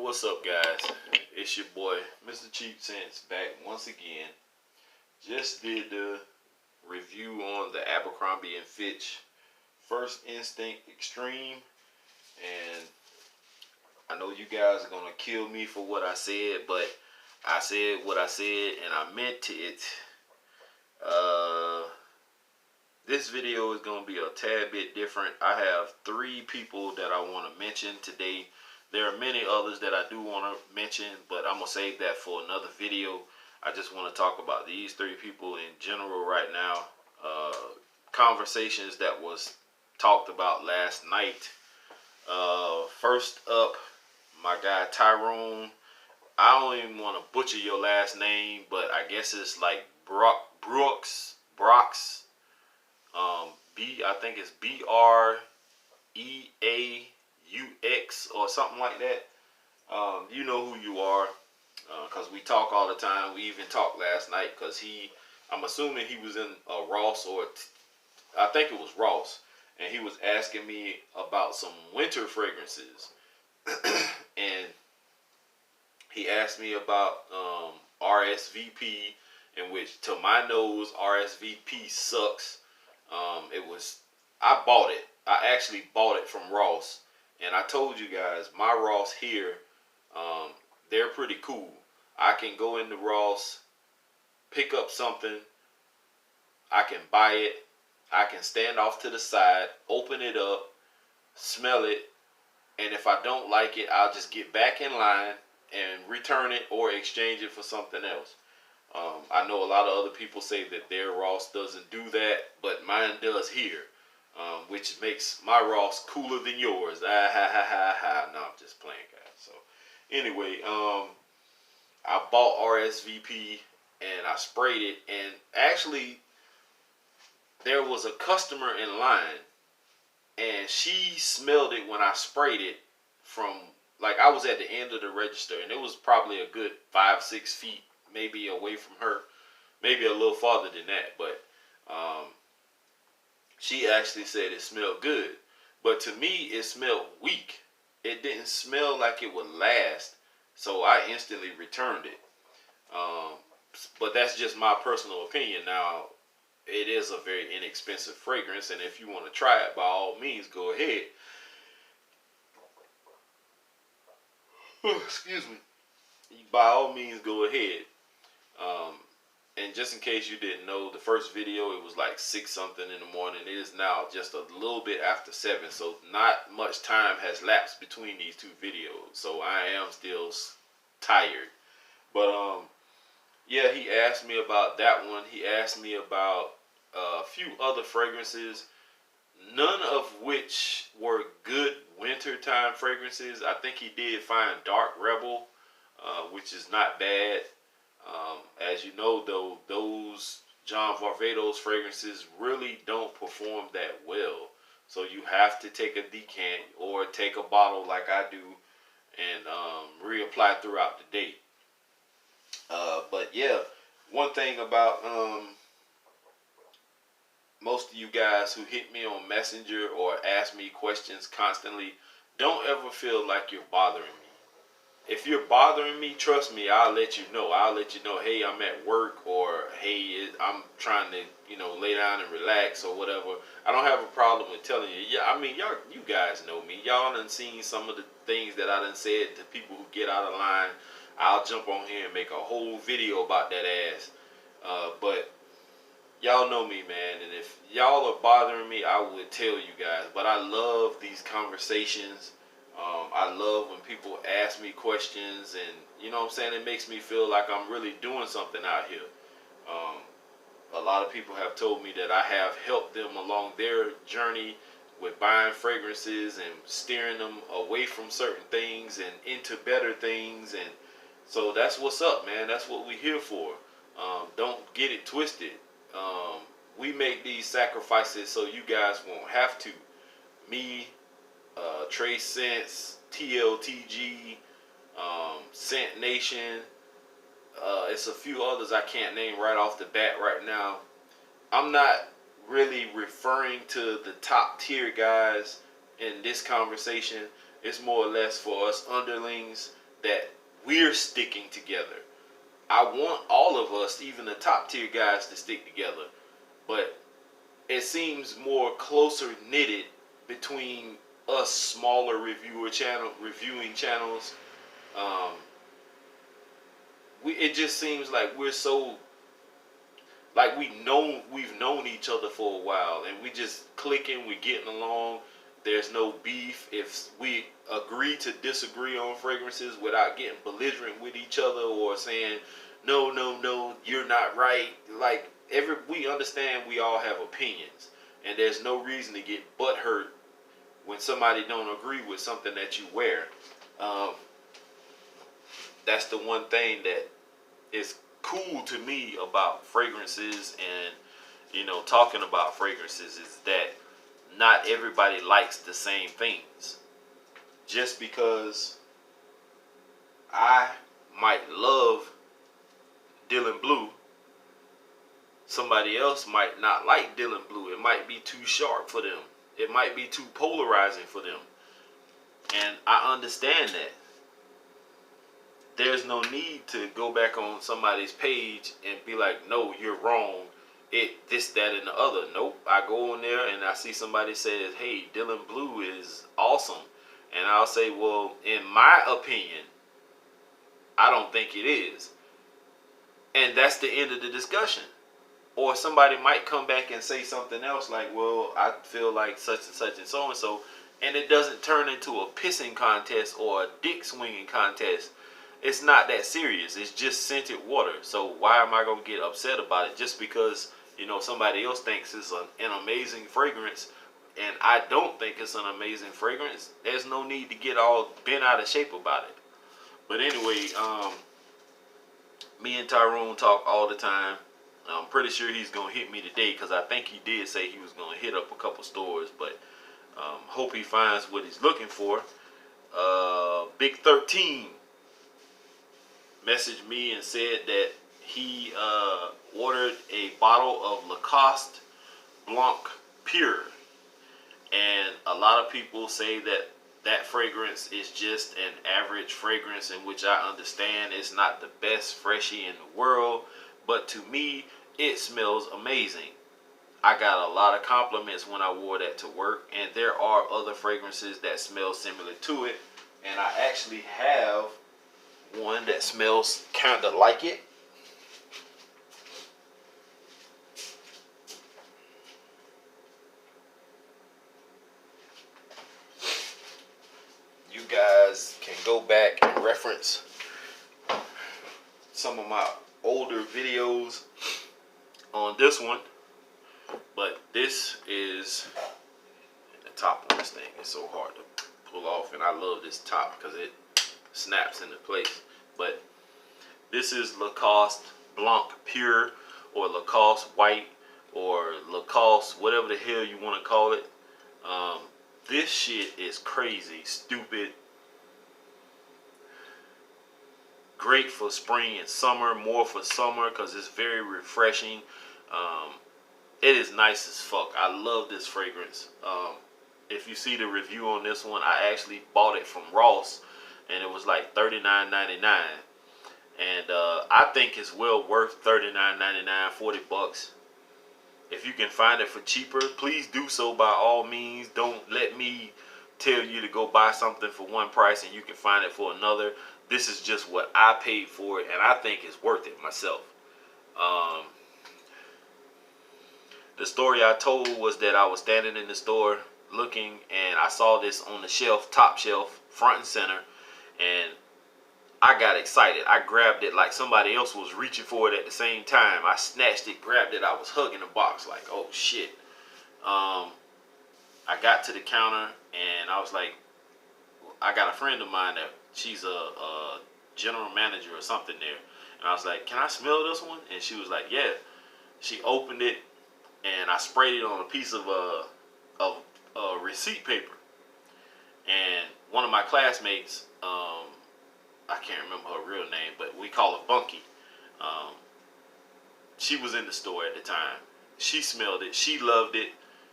What's up, guys? It's your boy, Mr. Cheap Sense, back once again. Just did the review on the Abercrombie and Fitch First Instinct Extreme, and I know you guys are gonna kill me for what I said, but I said what I said, and I meant it. This video is gonna be a tad bit different. I have 3 people that I want to mention today. There are many others that I do want to mention, but I'm going to save that for another video. I just want to talk about these 3 people in general right now. Conversations that was talked about last night. First up, my guy Tyrone. I don't even want to butcher your last name, but I guess it's like Brooks. I think it's BREAUX or something like that. You know who you are, because we talk all the time. We even talked last night because I'm assuming he was in Ross, or I think it was Ross, and he was asking me about some winter fragrances. And he asked me about RSVP, in which, to my nose, RSVP sucks. I bought it. I actually bought it from Ross, and I told you guys my Ross here, they're pretty cool. I can go into Ross, pick up something, I can buy it, I can stand off to the side, open it up, smell it, and if I don't like it, I'll just get back in line and return it or exchange it for something else. I know a lot of other people say that their Ross doesn't do that, but mine does here, which makes my Ross cooler than yours. No, I'm just playing, guys. So anyway, I bought RSVP and I sprayed it, and actually there was a customer in line, and she smelled it when I sprayed it from, like, I was at the end of the register, and it was probably a good 5-6 feet maybe away from her, maybe a little farther than that, but she actually said it smelled good, but to me it smelled weak. It didn't smell like it would last, so I instantly returned it. But that's just my personal opinion. Now, it is a very inexpensive fragrance, and if you want to try it, by all means, go ahead. Excuse me. By all means, go ahead. And just in case you didn't know, the first video, it was like 6 something in the morning. It is now just a little bit after 7, so not much time has lapsed between these 2 videos. So I am still tired. But yeah, he asked me about that one. He asked me about a few other fragrances, none of which were good wintertime fragrances. I think he did find Dark Rebel, which is not bad. As you know, though, those John Varvatos fragrances really don't perform that well. So you have to take a decant or take a bottle like I do and reapply throughout the day. But yeah, one thing about most of you guys who hit me on Messenger or ask me questions constantly, don't ever feel like you're bothering me. If you're bothering me, trust me, I'll let you know. I'll let you know, hey, I'm at work, or hey, I'm trying to, lay down and relax or whatever. I don't have a problem with telling you. Yeah, I mean, you guys know me. Y'all done seen some of the things that I done said to people who get out of line. I'll jump on here and make a whole video about that ass. But y'all know me, man. And if y'all are bothering me, I would tell you guys. But I love these conversations. I love when people ask me questions, and you know what I'm saying, it makes me feel like I'm really doing something out here. A lot of people have told me that I have helped them along their journey with buying fragrances and steering them away from certain things and into better things, and so that's what's up, man. That's what we're here for. Don't get it twisted. We make these sacrifices so you guys won't have to. Me, Trace Sense, TLTG, Scent Nation, it's a few others I can't name right off the bat right now. I'm not really referring to the top tier guys in this conversation. It's more or less for us underlings that we're sticking together. I want all of us, even the top tier guys, to stick together. But it seems more closer knitted between us smaller reviewing channels. Um, it just seems like we're so, like we've known each other for a while, and we just clicking, we getting along. There's no beef. If we agree to disagree on fragrances without getting belligerent with each other or saying no, you're not right. Like we understand we all have opinions, and there's no reason to get butthurt when somebody don't agree with something that you wear. Um, that's the one thing that is cool to me about fragrances, and talking about fragrances, is that not everybody likes the same things. Just because I might love Dylan Blue, somebody else might not like Dylan Blue. It might be too sharp for them. It might be too polarizing for them. And I understand that. There's no need to go back on somebody's page and be like, no, you're wrong. This, that, and the other. Nope. I go on there and I see somebody says, hey, Dylan Blue is awesome. And I'll say, well, in my opinion, I don't think it is. And that's the end of the discussion. Or somebody might come back and say something else like, well, I feel like such and such and so and so. And it doesn't turn into a pissing contest or a dick swinging contest. It's not that serious. It's just scented water. So why am I going to get upset about it just because, somebody else thinks it's an amazing fragrance and I don't think it's an amazing fragrance? There's no need to get all bent out of shape about it. But anyway, me and Tyrone talk all the time. I'm pretty sure he's going to hit me today because I think he did say he was going to hit up a couple stores. But hope he finds what he's looking for. Big 13 messaged me and said that he ordered a bottle of Lacoste Blanc Pure. And a lot of people say that that fragrance is just an average fragrance, in which I understand it's not the best freshie in the world. But to me, it smells amazing. I got a lot of compliments when I wore that to work. And there are other fragrances that smell similar to it. And I actually have one that smells kind of like it. You guys can go back and reference some of my older videos on this one. But this is the top on this thing. It's so hard to pull off, and I love this top because it snaps into place. But this is Lacoste Blanc Pure, or Lacoste White, or Lacoste whatever the hell you want to call it. This shit is crazy, stupid, great for spring and summer, more for summer because it's very refreshing. It is nice as fuck. I love this fragrance. If you see the review on this one, I actually bought it from Ross, and it was like $39.99. And I think it's well worth $39.99, 40 bucks. If you can find it for cheaper, please do so by all means. Don't let me tell you to go buy something for one price and you can find it for another. This is just what I paid for it, and I think it's worth it myself. The story I told was that I was standing in the store looking, and I saw this on the shelf, top shelf, front and center, and I got excited. I grabbed it like somebody else was reaching for it at the same time. I snatched it, grabbed it. I was hugging the box like, oh shit. I got to the counter and I was like, I got a friend of mine that she's a general manager or something there. And I was like, can I smell this one? And she was like, yeah. She opened it and I sprayed it on a piece of receipt paper. And one of my classmates, I can't remember her real name, but we call her Bunky. She was in the store at the time. She smelled it. She loved it.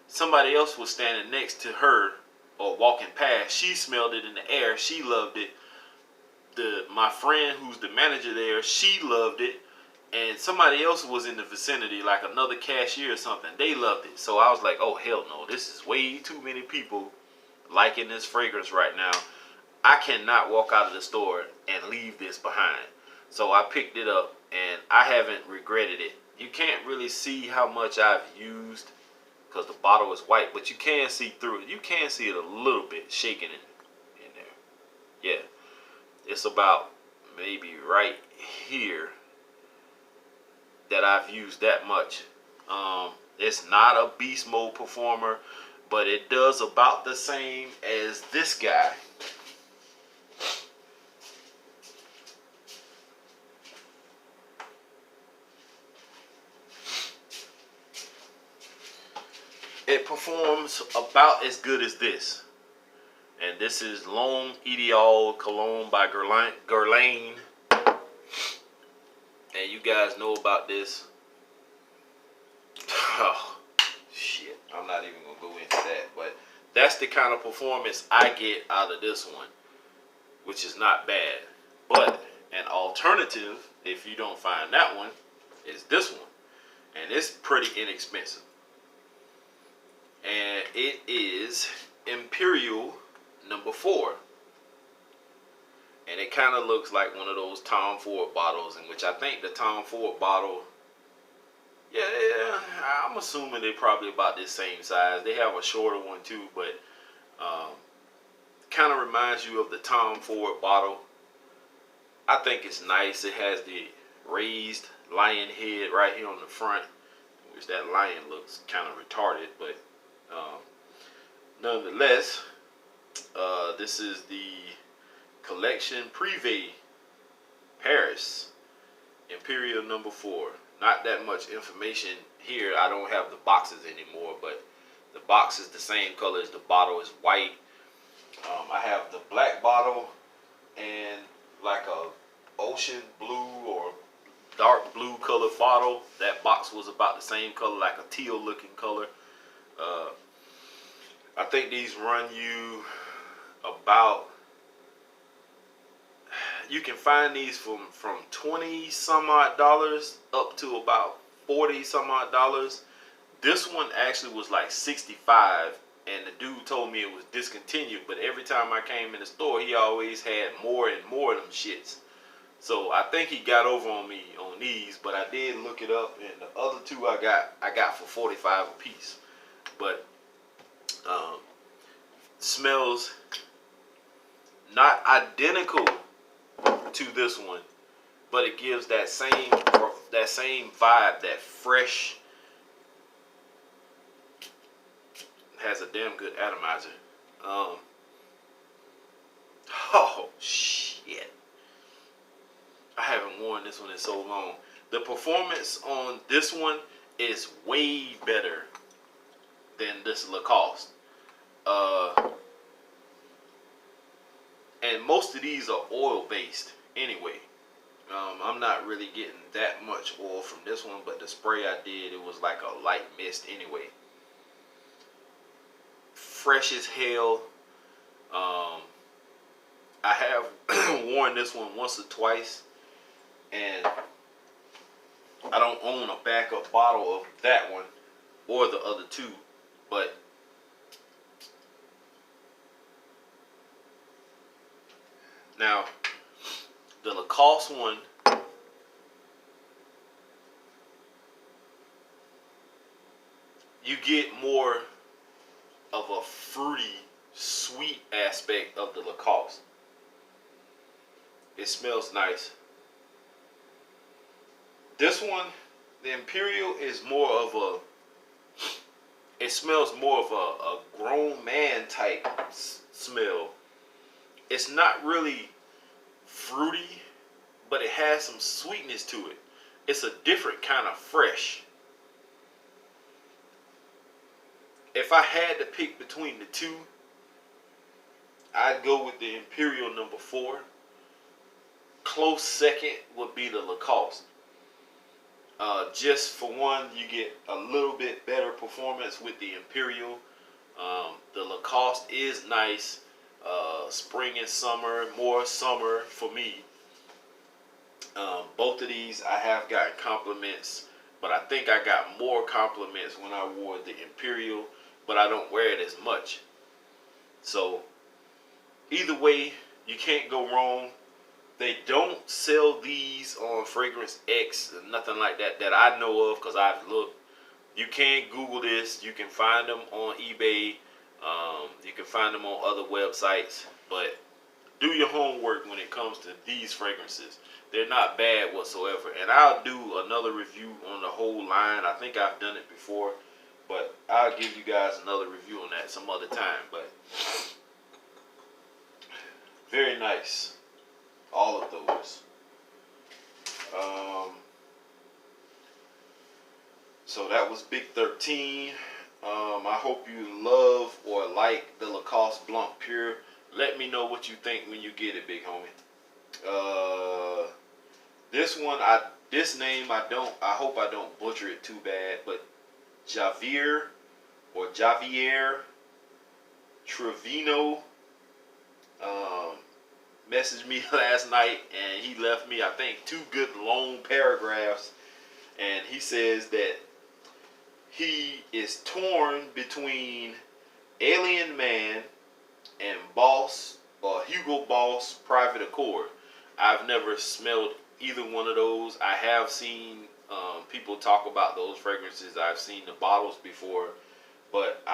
Somebody else was standing next to her or walking past. She smelled it in the air. She loved it. my friend who's the manager there, she loved it, and somebody else was in the vicinity, like another cashier or something. They loved it. So I was like, oh hell no, this is way too many people liking this fragrance right now. I cannot walk out of the store and leave this behind. So I picked it up, and I haven't regretted it. You can't really see how much I've used because the bottle is white, but you can see through it. You can see it a little bit shaking in there. Yeah, it's about maybe right here that I've used that much. It's not a beast mode performer, but it does about the same as this guy. It performs about as good as this. And this is L'Homme Ideal Cologne by Guerlain. And you guys know about this. Oh, shit. I'm not even going to go into that. But that's the kind of performance I get out of this one, which is not bad. But an alternative, if you don't find that one, is this one. And it's pretty inexpensive. And it is Imperial number 4. And it kind of looks like one of those Tom Ford bottles, in which I think the Tom Ford bottle, yeah, I'm assuming they're probably about this same size. They have a shorter one too, but kind of reminds you of the Tom Ford bottle. I think it's nice. It has the raised lion head right here on the front, which that lion looks kind of retarded, but nonetheless, this is the Collection Privé Paris Imperial number 4. Not that much information here. I don't have the boxes anymore, but the box is the same color as the bottle is white. I have the black bottle and like a ocean blue or dark blue colored bottle. That box was about the same color, like a teal looking color. I think these run you about, you can find these from 20 some odd dollars up to about 40 some odd dollars. This one actually was like 65, and the dude told me it was discontinued, but every time I came in the store, he always had more and more of them shits. So I think he got over on me on these, but I did look it up, and the other two I got for 45 a piece. But smells not identical to this one, but it gives that same vibe, that fresh. Has a damn good atomizer. Oh shit! I haven't worn this one in so long. The performance on this one is way better than this Lacoste. And most of these are oil based anyway. I'm not really getting that much oil from this one, but the spray I did, it was like a light mist anyway. Fresh as hell. I have worn this one once or twice, and I don't own a backup bottle of that one or the other two, but now the Lacoste one, you get more of a fruity, sweet aspect of the Lacoste. It smells nice. This one, the Imperial, is more of a, it smells more of a grown man type smell. It's not really fruity, but it has some sweetness to it. It's a different kind of fresh. If I had to pick between the two, I'd go with the Imperial number 4. Close second would be the Lacoste. Just for one, you get a little bit better performance with the Imperial. The Lacoste is nice, spring and summer, more summer for me. Both of these I have gotten compliments, but I think I got more compliments when I wore the Imperial, but I don't wear it as much. So either way, you can't go wrong. They don't sell these on Fragrance X or nothing like that that I know of, because I've looked. You can Google this. You can find them on eBay. You can find them on other websites. But do your homework when it comes to these fragrances. They're not bad whatsoever. And I'll do another review on the whole line. I think I've done it before. But I'll give you guys another review on that some other time. But very nice. All of those. So that was Big 13. I hope you love or like the Lacoste Blanc Pure. Let me know what you think when you get it, big homie. This one, this name I hope I don't butcher it too bad, but Javier Trevino messaged me last night, and he left me, I think, 2 good long paragraphs, and he says that he is torn between Alien Man and Boss or Hugo Boss Private Accord. I've never smelled either one of those. I have seen people talk about those fragrances. I've seen the bottles before, but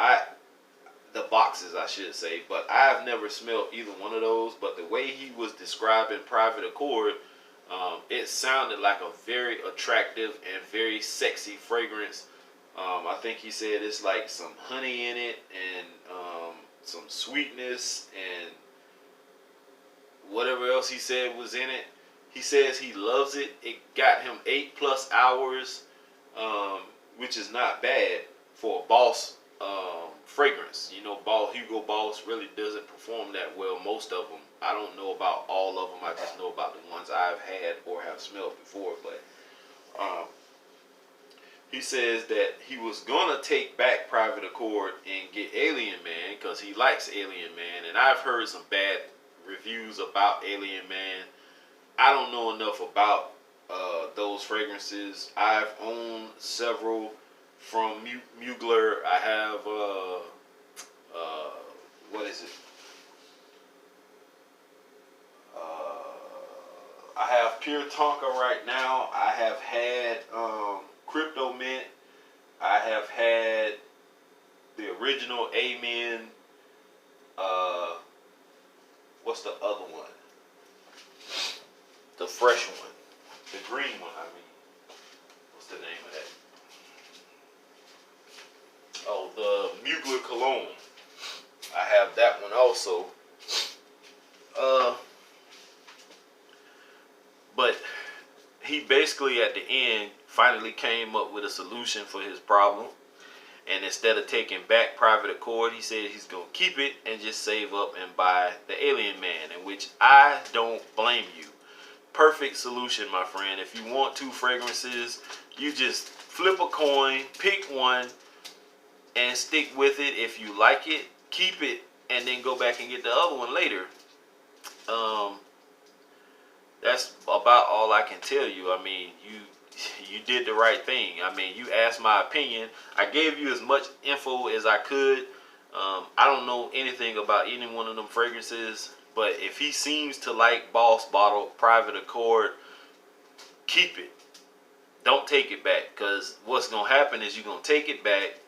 the boxes I should say, but I've never smelled either one of those. But the way he was describing Private Accord, it sounded like a very attractive and very sexy fragrance. I think he said it's like some honey in it and some sweetness and whatever else he said was in it. He says he loves it. It got him 8+ hours, which is not bad for a Boss fragrance. You know, Hugo Boss really doesn't perform that well. Most of them. I don't know about all of them. I just know about the ones I've had or have smelled before. But he says that he was gonna take back Private Accord and get Alien Man because he likes Alien Man, and I've heard some bad reviews about Alien Man. I don't know enough about those fragrances. I've owned several from Mugler. I have what is it? I have Pure Tonka right now. I have had Crypto Mint. I have had the original Amen. What's the other one? The fresh one. The green one, I mean. What's the name of that? Oh, the Mugler Cologne. I have that one also. But he basically at the end finally came up with a solution for his problem. And instead of taking back Private Accord, he said he's going to keep it and just save up and buy the Alien Man, in which I don't blame you. Perfect solution, my friend. If you want 2 fragrances, you just flip a coin, pick one, and stick with it. If you like it, keep it, and then go back and get the other one later. That's about all I can tell you. I mean, you did the right thing. I mean, you asked my opinion. I gave you as much info as I could. I don't know anything about any one of them fragrances, but if he seems to like Boss Bottle Private Accord, keep it. Don't take it back, because what's going to happen is you're going to take it back,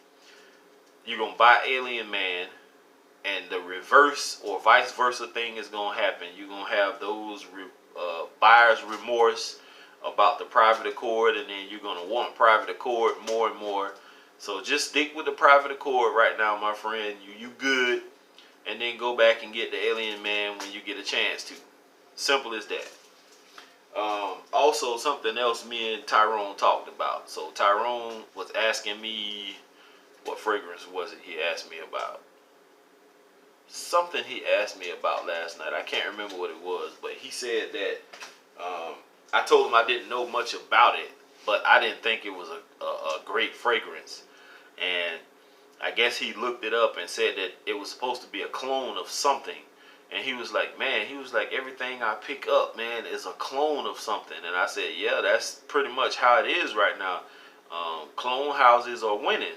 you're going to buy Alien Man, and the reverse or vice versa thing is going to happen. You're going to have those buyer's remorse about the Private Accord, and then you're going to want Private Accord more and more. So just stick with the Private Accord right now, my friend. You good. And then go back and get the Alien Man when you get a chance to. Simple as that. Also, something else me and Tyrone talked about. So Tyrone was asking me, what fragrance was it he asked me about? Something he asked me about last night. I can't remember what it was, but he said that I told him I didn't know much about it, but I didn't think it was a great fragrance. And I guess he looked it up and said that it was supposed to be a clone of something. And he was like, man, everything I pick up, man, is a clone of something. And I said, yeah, that's pretty much how it is right now. Clone houses are winning.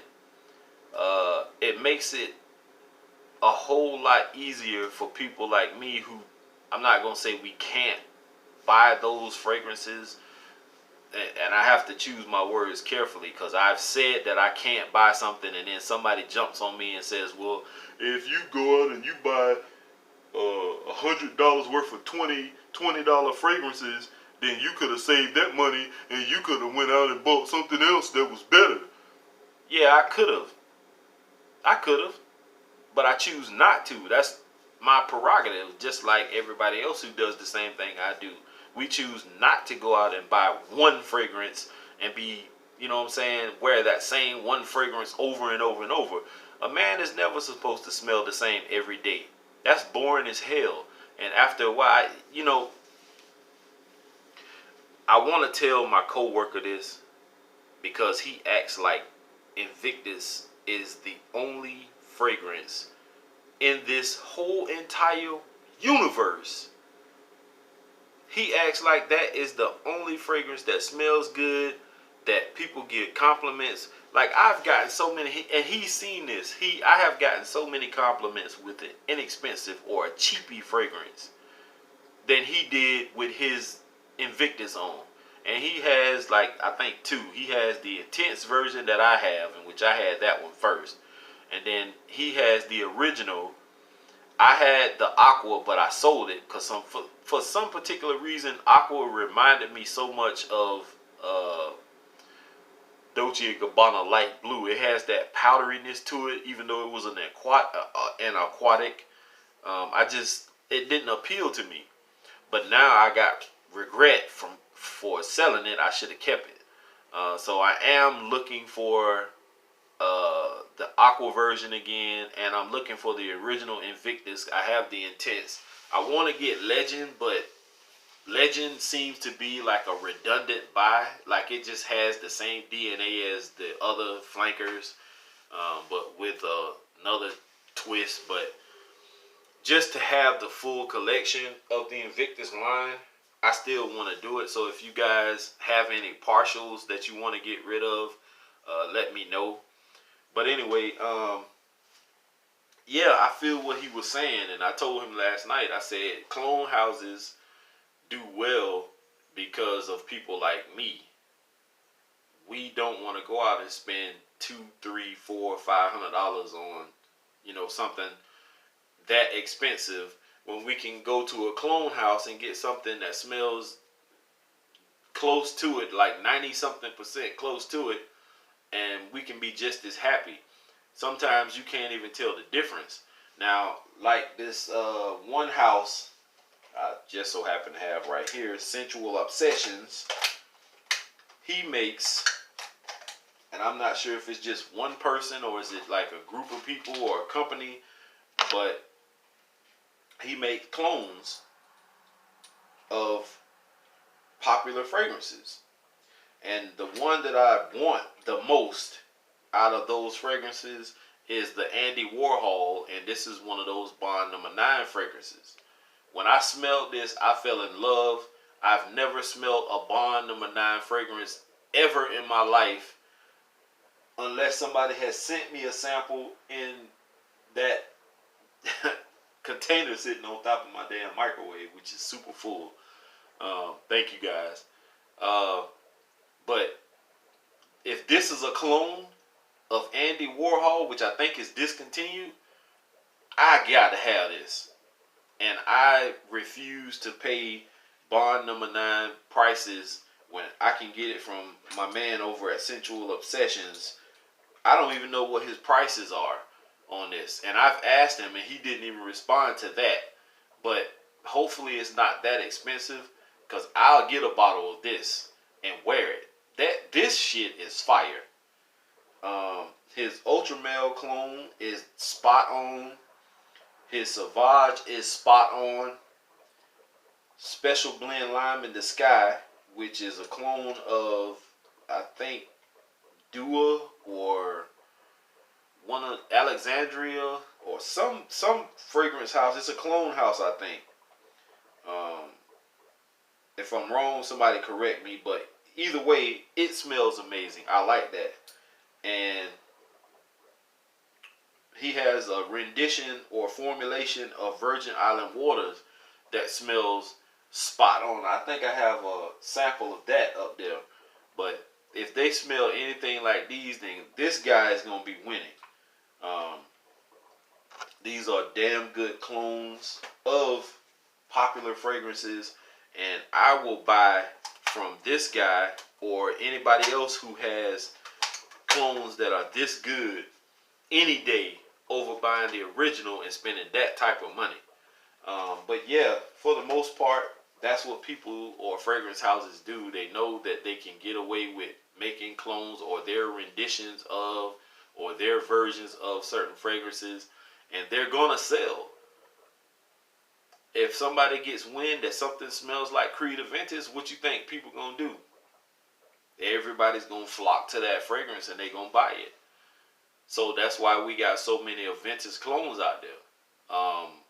It makes it a whole lot easier for people like me who, I'm not going to say we can't buy those fragrances. And I have to choose my words carefully, because I've said that I can't buy something, and then somebody jumps on me and says, well, if you go out and you buy $100 worth of $20 fragrances, then you could have saved that money and you could have went out and bought something else that was better. Yeah, I could have, but I choose not to. That's my prerogative, just like everybody else who does the same thing I do. We choose not to go out and buy one fragrance and be, you know what I'm saying, wear that same one fragrance over and over and over. A man is never supposed to smell the same every day. That's boring as hell. And after a while, I want to tell my coworker this, because he acts like Invictus is the only fragrance in this whole entire universe. He acts like that is the only fragrance that smells good, that people give compliments. Like, I've gotten so many, and he's seen this. I have gotten so many compliments with an inexpensive or a cheapy fragrance than he did with his Invictus on. And he has, like, I think two. He has the intense version that I have, in which I had that one first. And then he has the original. I had the Aqua, but I sold it because for some particular reason, Aqua reminded me so much of Dolce & Gabbana Light Blue. It has that powderiness to it, even though it was an aquatic. It didn't appeal to me. But now I got regret for selling it. I should have kept it. So I am looking for the Aqua version again, and I'm looking for the original Invictus. I have the Intense. I want to get Legend, but Legend seems to be like a redundant buy. Like, it just has the same DNA as the other flankers, but with another twist. But just to have the full collection of the Invictus line, I still want to do it. So if you guys have any partials that you want to get rid of, let me know. But anyway, yeah, I feel what he was saying, and I told him last night. I said clone houses do well because of people like me. We don't want to go out and spend $200, $300, $400, $500 on, something that expensive, when we can go to a clone house and get something that smells close to it, like 90-something% close to it, and we can be just as happy. Sometimes you can't even tell the difference. Now, like this one house I just so happen to have right here, Sensual Obsessions, he makes, and I'm not sure if it's just one person or is it like a group of people or a company, but he makes clones of popular fragrances. And the one that I want the most out of those fragrances is the Andy Warhol, and this is one of those Bond No. 9 fragrances. When I smelled this, I fell in love. I've never smelled a Bond No. 9 fragrance ever in my life, unless somebody has sent me a sample in that container sitting on top of my damn microwave, which is super full. Thank you guys. But if this is a clone of Andy Warhol, which I think is discontinued, I gotta have this. And I refuse to pay Bond No. 9 prices when I can get it from my man over at Sensual Obsessions. I don't even know what his prices are on this. And I've asked him and he didn't even respond to that. But hopefully it's not that expensive, because I'll get a bottle of this and wear it. This shit is fire. His Ultra Male clone is spot on. His Sauvage is spot on. Special Blend Lime in the Sky, which is a clone of, I think, Dua or one of Alexandria. or some fragrance house. It's a cologne house, I think. Um, if I'm wrong, somebody correct me. But either way, it smells amazing. I like that. And he has a rendition or formulation of Virgin Island waters that smells spot on. I think I have a sample of that up there. But if they smell anything like these, then this guy is gonna be winning. Um, these are damn good clones of popular fragrances, and I will buy from this guy or anybody else who has clones that are this good any day over buying the original and spending that type of money. But yeah, for the most part, that's what people or fragrance houses do. They know that they can get away with making clones or their renditions of or their versions of certain fragrances, and they're gonna sell. If somebody gets wind that something smells like Creed Aventus, what you think people gonna do? Everybody's gonna flock to that fragrance and they gonna buy it. So that's why we got so many Aventus clones out there.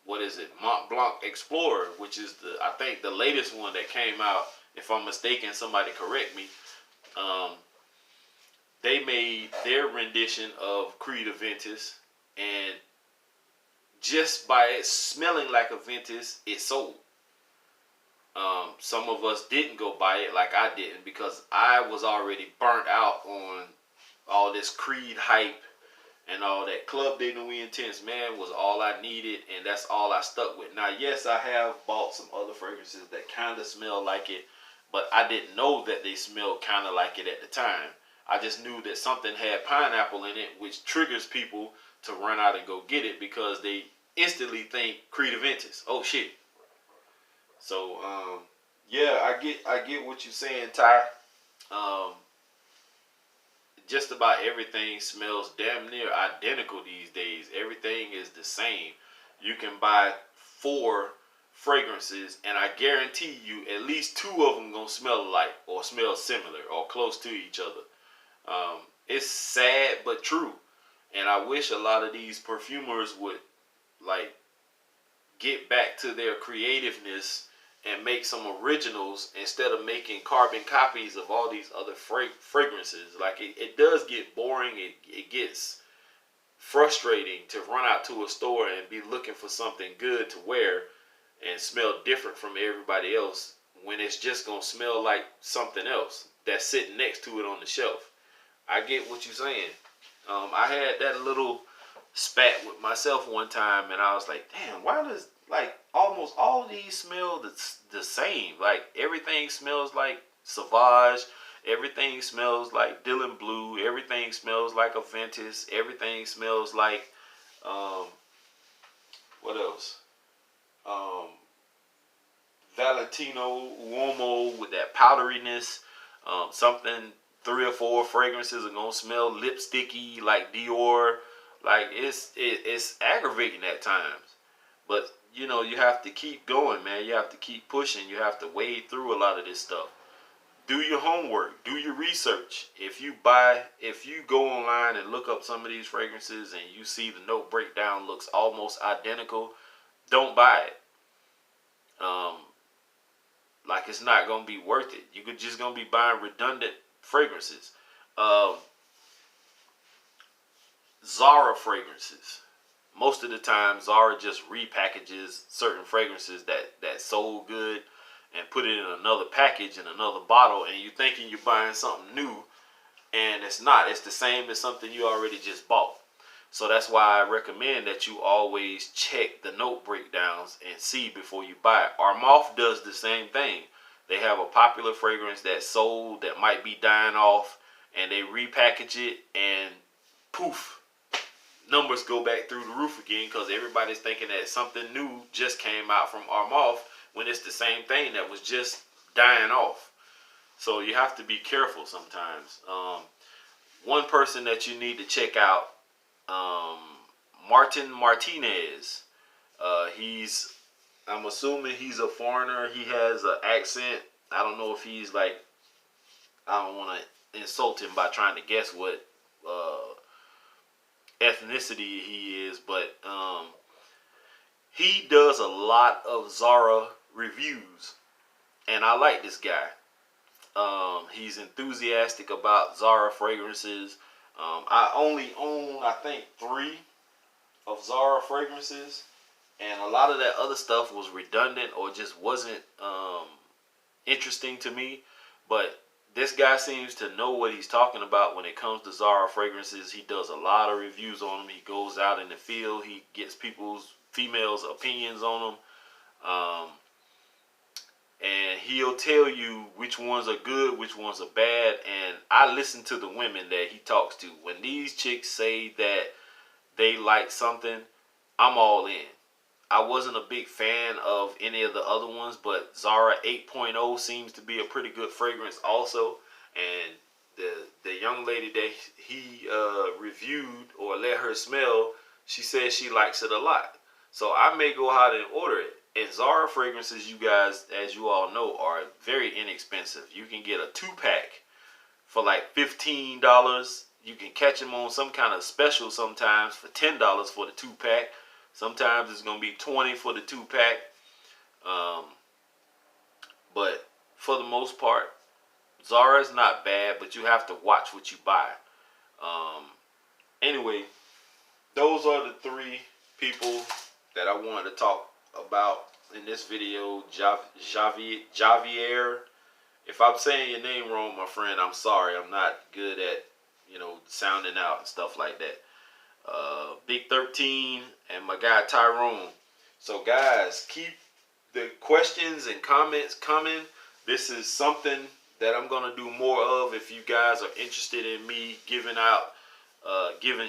What is it? Mont Blanc Explorer, which is I think the latest one that came out. If I'm mistaken, somebody correct me. Um, they made their rendition of Creed Aventus, and just by it smelling like Aventus, it sold. Some of us didn't go buy it like I didn't because I was already burnt out on all this Creed hype and all that. Club de Nuit Intense, man, was all I needed, and that's all I stuck with. Now, yes, I have bought some other fragrances that kind of smell like it, but I didn't know that they smelled kind of like it at the time. I just knew that something had pineapple in it, which triggers people to run out and go get it because they instantly think Creed Aventus. Oh shit. So yeah, I get what you're saying, Ty. Um, just about everything smells damn near identical these days. Everything is the same. You can buy 4 fragrances, and I guarantee you at least 2 of them gonna smell alike or smell similar or close to each other. It's sad but true, and I wish a lot of these perfumers would like get back to their creativeness and make some originals instead of making carbon copies of all these other fragrances. Like it does get boring. It gets frustrating to run out to a store and be looking for something good to wear and smell different from everybody else when it's just gonna smell like something else that's sitting next to it on the shelf. I get what you're saying. I had that little spat with myself one time, and I was like, damn, why does like almost all of these smell the same? Like everything smells like Sauvage, everything smells like Dylan Blue, everything smells like Aventus, everything smells like um, what else? Um, Valentino Uomo with that powderiness. Something 3 or 4 fragrances are gonna smell lipsticky like Dior. Like it's aggravating at times, but you know you have to keep going, man. You have to keep pushing. You have to wade through a lot of this stuff. Do your homework. Do your research. If you go online and look up some of these fragrances and you see the note breakdown looks almost identical, don't buy it. Like it's not gonna be worth it. You're just gonna be buying redundant fragrances. Zara fragrances. Most of the time, Zara just repackages certain fragrances that sold good and put it in another package in another bottle, and you thinking you're buying something new, and it's not. It's the same as something you already just bought. So that's why I recommend that you always check the note breakdowns and see before you buy it. Armaf does the same thing. They have a popular fragrance that sold that might be dying off, and they repackage it, and poof, numbers go back through the roof again because everybody's thinking that something new just came out from Armaf when it's the same thing that was just dying off. So you have to be careful sometimes. One person that you need to check out, Martin Martinez. I'm assuming he's a foreigner. He has an accent. I don't know if he's like, I don't want to insult him by trying to guess what ethnicity he is, but he does a lot of Zara reviews, and I like this guy. He's enthusiastic about Zara fragrances. I only own, I think, 3 of Zara fragrances, and a lot of that other stuff was redundant or just wasn't interesting to me. But this guy seems to know what he's talking about when it comes to Zara fragrances. He does a lot of reviews on them. He goes out in the field. He gets females' opinions on them. And he'll tell you which ones are good, which ones are bad. And I listen to the women that he talks to. When these chicks say that they like something, I'm all in. I wasn't a big fan of any of the other ones, but Zara 8.0 seems to be a pretty good fragrance also. And the young lady that he reviewed or let her smell, she says she likes it a lot. So I may go out and order it. And Zara fragrances, you guys, as you all know, are very inexpensive. You can get a 2-pack for like $15. You can catch them on some kind of special sometimes for $10 for the 2-pack. Sometimes it's going to be $20 for the 2-pack. But for the most part, Zara is not bad, but you have to watch what you buy. Anyway, those are the 3 people that I wanted to talk about in this video. Javier. If I'm saying your name wrong, my friend, I'm sorry. I'm not good at, sounding out and stuff like that. Big 13 and my guy Tyrone. So guys, keep the questions and comments coming. This is something that I'm gonna do more of. If you guys are interested in me giving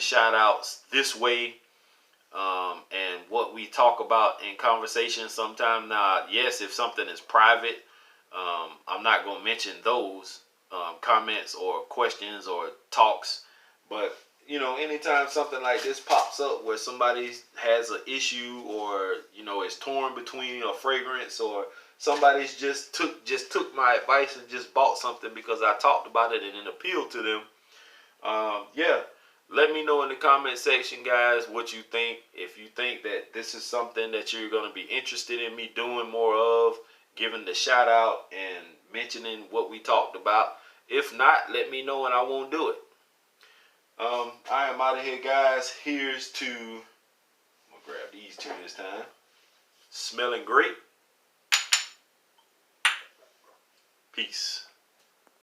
shout outs this way, and what we talk about in conversation sometime. Now, yes, if something is private, I'm not gonna mention those comments or questions or talks. But anytime something like this pops up where somebody has an issue, or is torn between a fragrance, or somebody's just took my advice and just bought something because I talked about it and it appealed to them, yeah, let me know in the comment section, guys, what you think. If you think that this is something that you're going to be interested in me doing more of, giving the shout out and mentioning what we talked about. If not, let me know and I won't do it. I am out of here, guys. Here's to, I'm gonna grab these 2 this time. Smelling great. Peace.